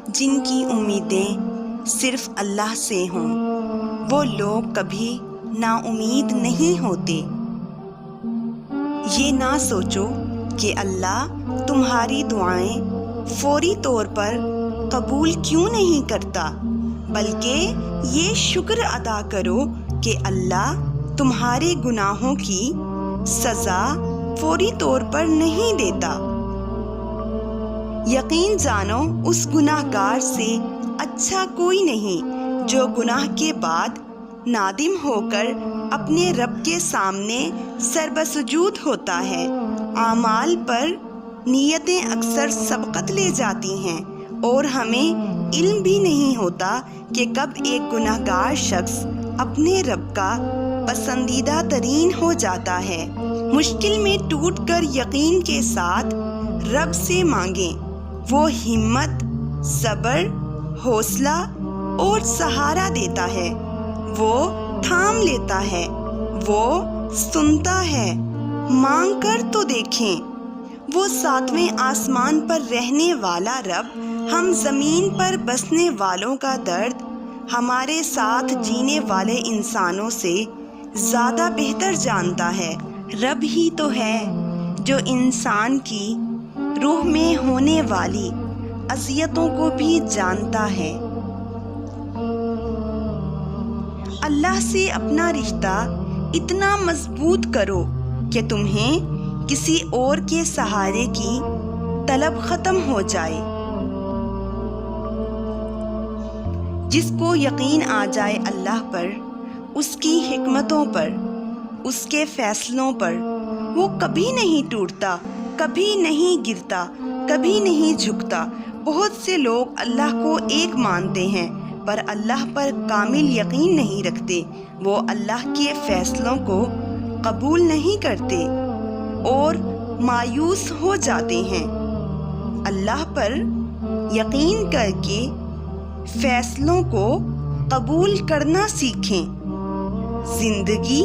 جن کی امیدیں صرف اللہ سے ہوں، وہ لوگ کبھی نا امید نہیں ہوتے۔ یہ نہ سوچو کہ اللہ تمہاری دعائیں فوری طور پر قبول کیوں نہیں کرتا، بلکہ یہ شکر ادا کرو کہ اللہ تمہارے گناہوں کی سزا فوری طور پر نہیں دیتا۔ یقین جانو اس گناہ گار سے اچھا کوئی نہیں جو گناہ کے بعد نادم ہو کر اپنے رب کے سامنے سربسجود ہوتا ہے۔ اعمال پر نیتیں اکثر سبقت لے جاتی ہیں اور ہمیں علم بھی نہیں ہوتا کہ کب ایک گناہ گار شخص اپنے رب کا پسندیدہ ترین ہو جاتا ہے۔ مشکل میں ٹوٹ کر یقین کے ساتھ رب سے مانگیں، وہ ہمت، صبر، حوصلہ اور سہارا دیتا ہے۔ وہ تھام لیتا ہے، وہ سنتا ہے۔ مانگ کر تو دیکھیں۔ وہ ساتویں آسمان پر رہنے والا رب ہم زمین پر بسنے والوں کا درد ہمارے ساتھ جینے والے انسانوں سے زیادہ بہتر جانتا ہے۔ رب ہی تو ہے جو انسان کی روح میں ہونے والی اذیتوں کو بھی جانتا ہے۔ اللہ سے اپنا رشتہ اتنا مضبوط کرو کہ تمہیں کسی اور کے سہارے کی طلب ختم ہو جائے۔ جس کو یقین آ جائے اللہ پر، اس کی حکمتوں پر، اس کے فیصلوں پر، وہ کبھی نہیں ٹوٹتا، کبھی نہیں گرتا، کبھی نہیں جھکتا۔ بہت سے لوگ اللہ کو ایک مانتے ہیں پر اللہ پر کامل یقین نہیں رکھتے۔ وہ اللہ کے فیصلوں کو قبول نہیں کرتے اور مایوس ہو جاتے ہیں۔ اللہ پر یقین کر کے فیصلوں کو قبول کرنا سیکھیں، زندگی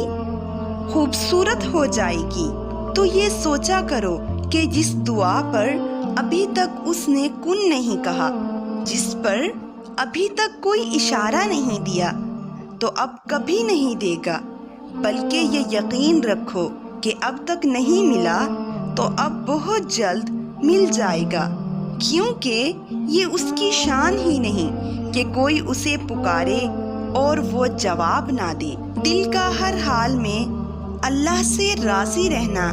خوبصورت ہو جائے گی۔ تو یہ سوچا کرو کہ جس دعا پر ابھی تک اس نے کن نہیں کہا، جس پر ابھی تک کوئی اشارہ نہیں دیا، تو اب کبھی نہیں دے گا، بلکہ یہ یقین رکھو کہ اب تک نہیں ملا تو اب بہت جلد مل جائے گا، کیونکہ یہ اس کی شان ہی نہیں کہ کوئی اسے پکارے اور وہ جواب نہ دے۔ دل کا ہر حال میں اللہ سے راضی رہنا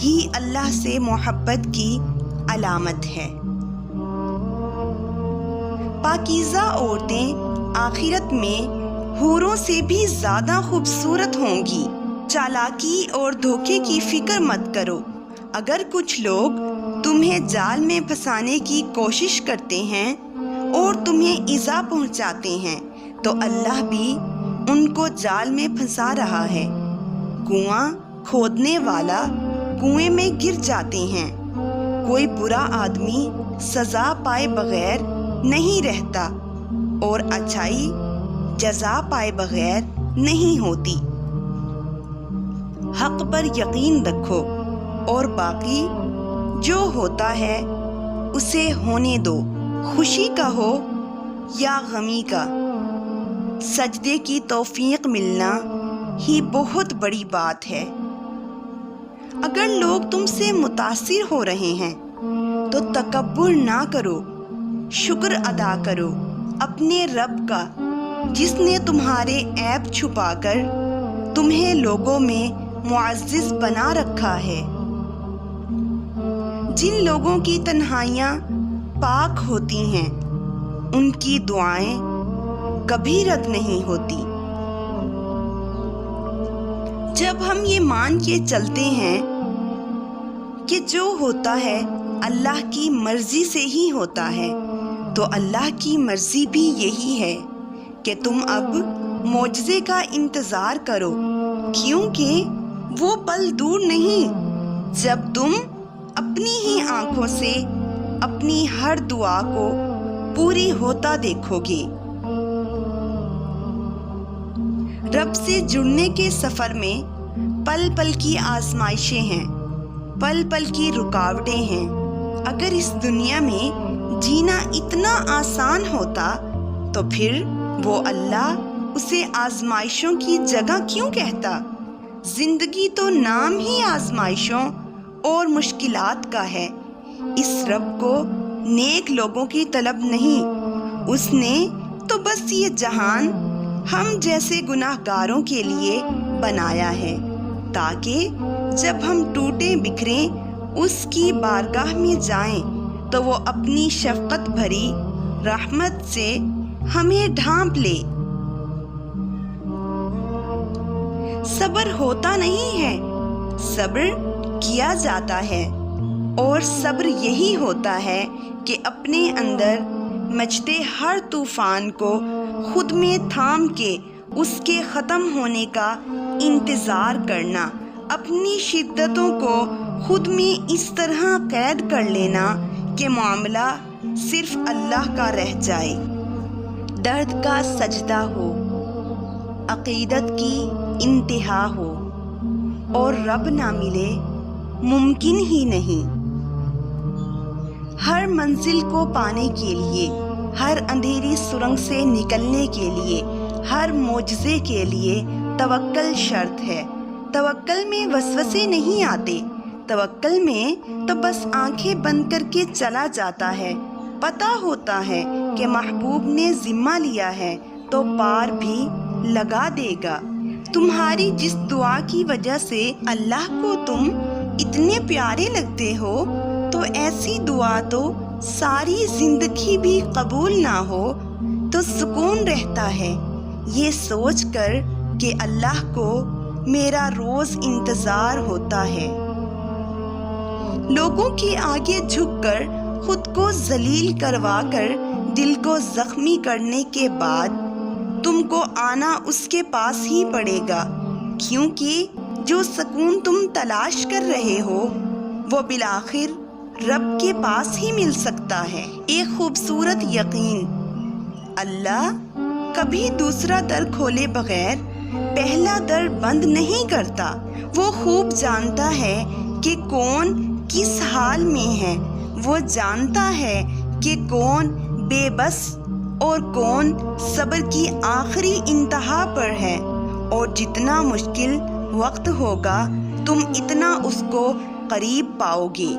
ہی اللہ سے محبت کی علامت ہے۔ پاکیزہ عورتیں آخرت میں حوروں سے بھی زیادہ خوبصورت ہوں گی۔ چالاکی اور دھوکے کی فکر مت کرو۔ اگر کچھ لوگ تمہیں جال میں پھنسانے کی کوشش کرتے ہیں اور تمہیں ایذا پہنچاتے ہیں تو اللہ بھی ان کو جال میں پھنسا رہا ہے۔ کنواں کھودنے والا کنویں میں گر جاتے ہیں۔ کوئی برا آدمی سزا پائے بغیر نہیں رہتا اور اچھائی جزا پائے بغیر نہیں ہوتی۔ حق پر یقین رکھو اور باقی جو ہوتا ہے اسے ہونے دو، خوشی کا ہو یا غمی کا۔ سجدے کی توفیق ملنا ہی بہت بڑی بات ہے۔ اگر لوگ تم سے متاثر ہو رہے ہیں تو تکبر نہ کرو، شکر ادا کرو اپنے رب کا جس نے تمہارے عیب چھپا کر تمہیں لوگوں میں معزز بنا رکھا ہے۔ جن لوگوں کی تنہائیاں پاک ہوتی ہیں ان کی دعائیں کبھی رد نہیں ہوتی۔ جب ہم یہ مان کے چلتے ہیں کہ جو ہوتا ہے اللہ کی مرضی سے ہی ہوتا ہے، تو اللہ کی مرضی بھی یہی ہے کہ تم اب معجزے کا انتظار کرو، کیونکہ وہ پل دور نہیں جب تم اپنی ہی آنکھوں سے اپنی ہر دعا کو پوری ہوتا دیکھو گے۔ رب سے جڑنے کے سفر میں پل پل کی آزمائشیں ہیں، پل پل کی رکاوٹیں ہیں۔ اگر اس دنیا میں جینا اتنا آسان ہوتا تو پھر وہ اللہ اسے آزمائشوں کی جگہ کیوں کہتا؟ زندگی تو نام ہی آزمائشوں اور مشکلات کا ہے۔ اس رب کو نیک لوگوں کی طلب نہیں، اس نے تو بس یہ جہان ہم جیسے گناہ گاروں کے لیے بنایا ہے، تاکہ جب ہم ٹوٹے بکھرے اس کی بارگاہ میں جائیں تو وہ اپنی شفقت بھری رحمت سے ہمیں ڈھانپ لے۔ صبر ہوتا نہیں ہے، صبر کیا جاتا ہے، اور صبر یہی ہوتا ہے کہ اپنے اندر مچتے ہر طوفان کو خود میں تھام کے اس کے ختم ہونے کا انتظار کرنا، اپنی شدتوں کو خود میں اس طرح قید کر لینا کہ معاملہ صرف اللہ کا رہ جائے۔ درد کا سجدہ ہو، عقیدت کی انتہا ہو، اور رب نہ ملے ممکن ہی نہیں۔ ہر منزل کو پانے کے لیے، ہر اندھیری سرنگ سے نکلنے کے لیے، ہر معجزے کے لیے توکل شرط ہے۔ توکل میں وسوسے نہیں آتے، توکل میں تو بس آنکھیں بند کر کے چلا جاتا ہے۔ پتہ ہوتا ہے کہ محبوب نے ذمہ لیا ہے تو پار بھی لگا دے گا۔ تمہاری جس دعا کی وجہ سے اللہ کو تم اتنے پیارے لگتے ہو، تو ایسی دعا تو ساری زندگی بھی قبول نہ ہو تو سکون رہتا ہے، یہ سوچ کر کہ اللہ کو میرا روز انتظار ہوتا ہے۔ لوگوں کے آگے جھک کر خود کو ذلیل کروا کر دل کو زخمی کرنے کے بعد تم کو آنا اس کے پاس ہی پڑے گا، کیونکہ جو سکون تم تلاش کر رہے ہو وہ بالآخر رب کے پاس ہی مل سکتا ہے۔ ایک خوبصورت یقین، اللہ کبھی دوسرا در کھولے بغیر پہلا در بند نہیں کرتا۔ وہ خوب جانتا ہے کہ کون کس حال میں ہے، وہ جانتا ہے کہ کون بے بس اور کون صبر کی آخری انتہا پر ہے، اور جتنا مشکل وقت ہوگا تم اتنا اس کو قریب پاؤ گے۔